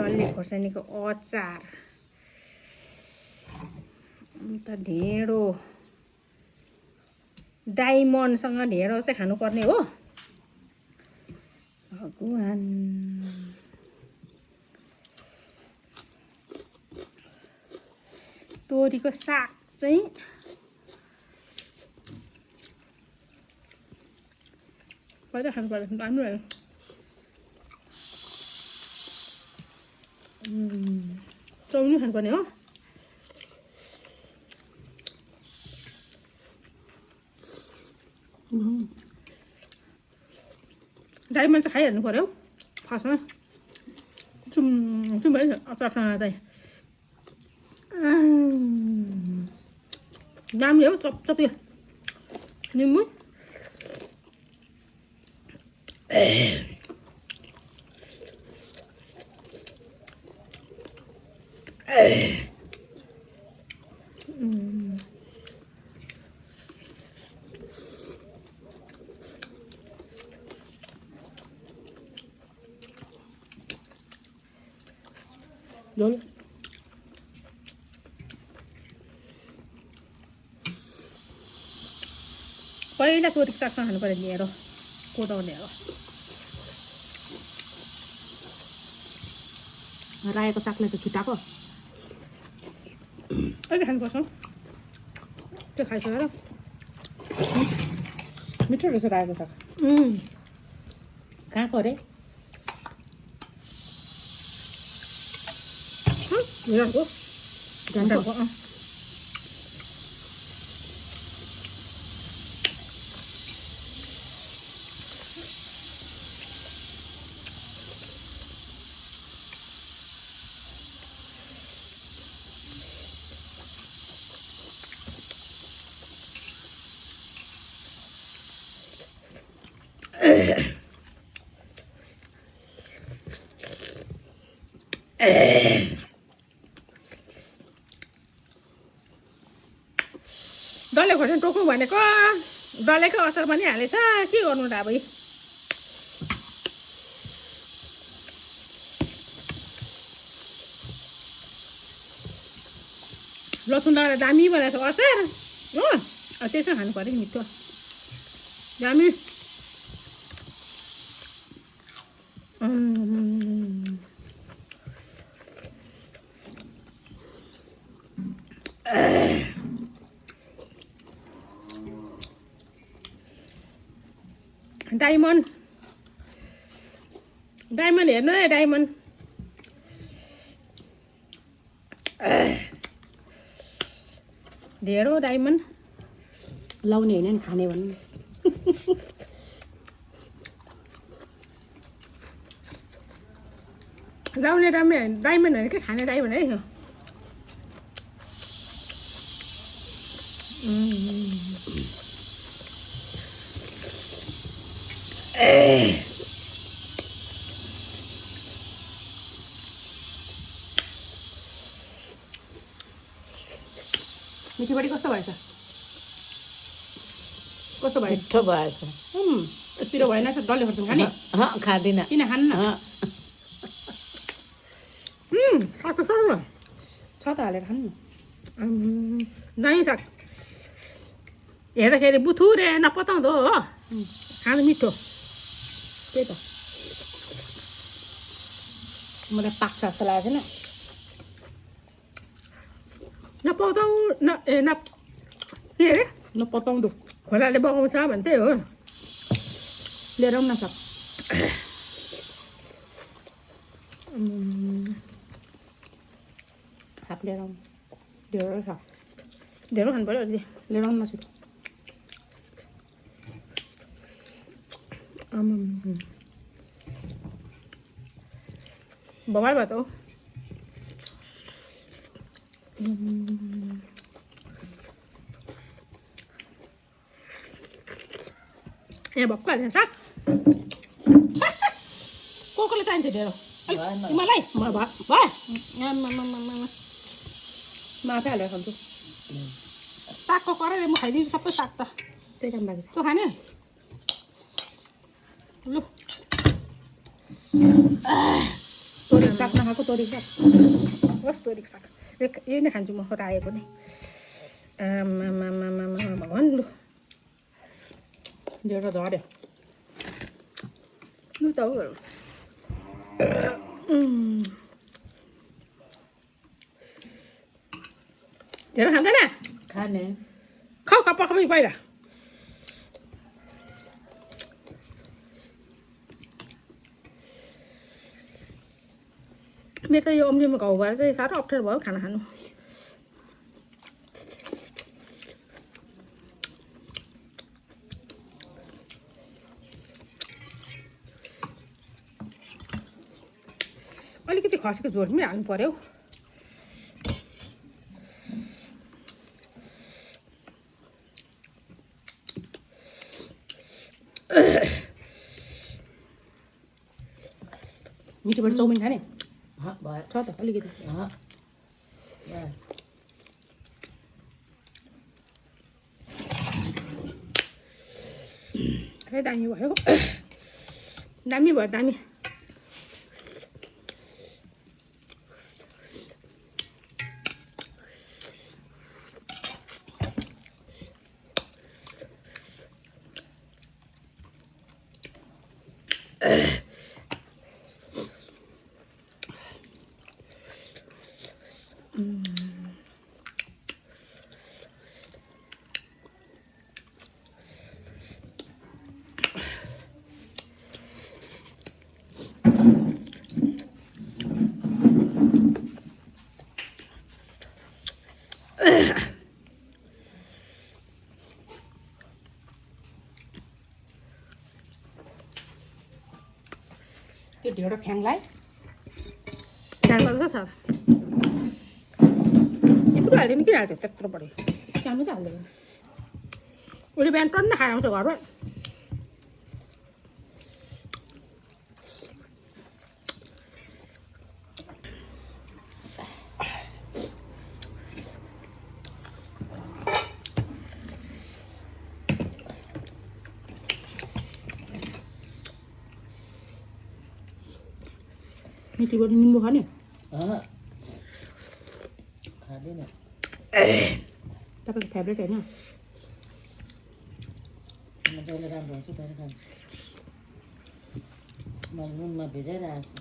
डल्ले खोर्सानीको अचार अन्त ढेँडो डायमन्डसँग ढेँडो चाहिँ खानुपर्ने हो भगवान तोरीको साग चाहिँ पहिला खानु पर्छ राम्रो भयो चौनी खानुपर्ने हो डायमन्ड चाहिँ खाइहाल्नु पर्यो फर्स्टमा चुम चुम भयो अचारसँग चाहिँ दामी हो चपचपियो निम्बु Dole. पहिला तोरीको सागसँग खानु पर्यो ढेँडो कोदाउने ढेँडो रायोको सागलाई चाहिँ छुट्टाएको अहिले खानुपर्छ त्यो खाइसकेर मिठो रहेछ रायोको साग कहाँको अरे घन्टाको डल्ले खोर्सानी टोक्नु भनेको डल्लेको अचार पनि हालेछ के गर्नु त अब लसुन लगाएर दामी बनाएको अचार हो त्यसमा खानु पर्यो नि मिठो दामी डायमन्ड हेर्नु है डायमन्ड ढेँडो डायमन्ड लाउने होइन नि खाने भन्नु लाउने डायमन्ड होइन कि खाने डायमन्ड है मिठीबडी कस्तो भएछ कस्तो भयो मिठो भएछ यतिरो भएन डल्ले खोर्सानी खाने खाँदिनँ किन खान्न कस्तो छ त हालेर खानु दामी साग हेर्दाखेरि बुथुरे नपताउँदो हो खानु मिठो त्यही त मलाई पाक्छ जस्तो लागेको छैन नपताउ के अरे नपताउँदो खोलाले बगाउँछ भने त्यही हो लिएर आउँ न सब हाफ लिएर आउनु ढेँडो छ ढेँडो खानु पऱ्यो अलि लिएर आउनु न छिटो बबाल भयो त हो यहाँ भक्कु हाल्छ साग कसले चाहिन्छ ढेँडो मलाई भयो माथि हालेर खान्छु सागको कराइले म खाइदिन्छु सबै साग त त्यही काम भएको छ तँ खाने लु साग नखाएको तोरीको साग बस तोरीको साग यही नै खान्छु म रायोको नै भगवान् लु ढेँडो झऱ्यो लु त ढेँडो खाँदैन खाने खाऊ खप्पा खप्पै पहिला मेरो त यो अम्लीमा घाउ भएर चाहिँ साह्रो अप्ठ्यारो भयो खाना खानु अलिकति खसीको झोल पनि हाल्नु पर्यो मिठोबाट चाउमिन खाने भयो छ त अलिकति है दामी भयो दामी भयो दामी त्यो ढेँडो फ्याङलाई फ्याङ गर्छ सर यत्रो हाल्दैन किन हाल्थ्यो त्यत्रो बढी सानो चाहिँ हाल्दैन उसले बिहान टन्न खाएर आउँछ घरमा मिठीबाट निम्बु खाने खाँदैन तपाईँको फेभरेट होइन जहिले राम्रो हुन्छ तैँले खान्छु मैले नुनमा भिजाइरहेको छु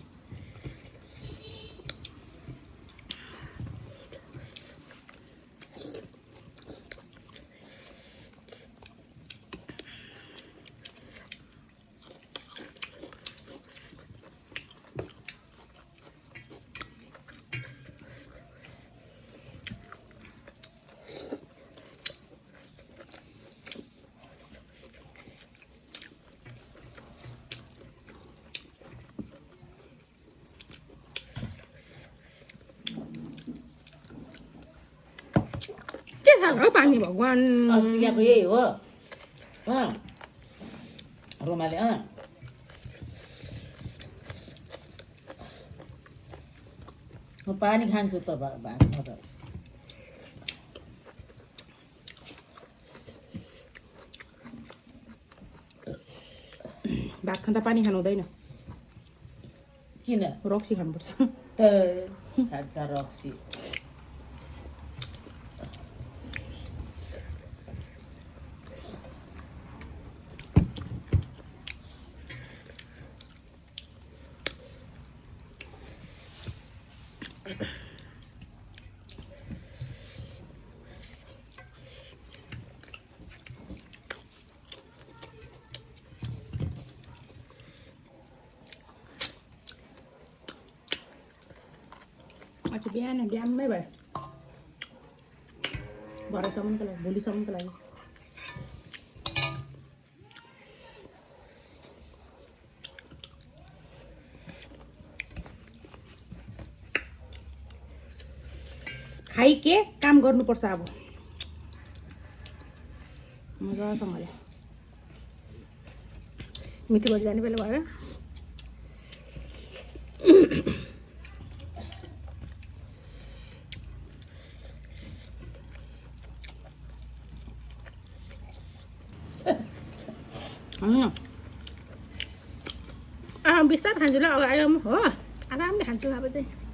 के साह्रो पानी भगवान् अस्ति यहाँको यही हो रोमाले म पानी खान्छु त भातमा त भात खाँदा पानी खानु हुँदैन किन रक्सी खानुपर्छ त खान्छ रक्सी आज बिहानमै भयो भरेसम्मको लागि भोलिसम्मको लागि खाइके काम गर्नुपर्छ अब मजासँगले मिठोबाट जाने बेला भयो बिस्तार खान्छु ल अब आयो हो आरामले खान्छु अब चाहिँ